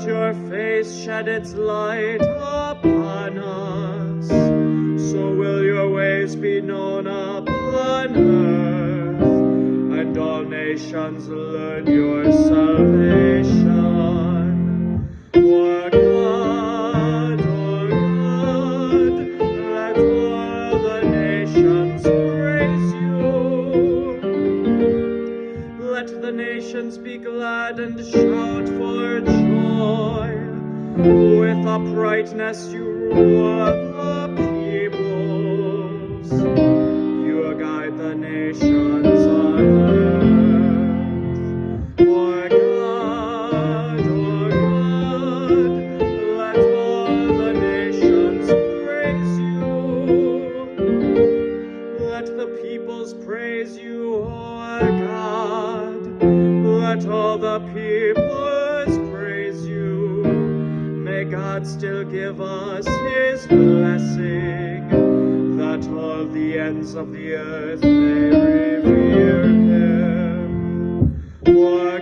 let your face shed its light upon us. So will your ways be known upon earth, and all nations learn your salvation. O God, let all the nations praise you. Let the nations be glad and shout for joy. With uprightness you rule the peoples. You guide the nations on earth. O God, let all the nations praise you. Let the peoples praise you, O God. Let all the peoples praise you. May God still give us his blessing, that all the ends of the earth may revere him. O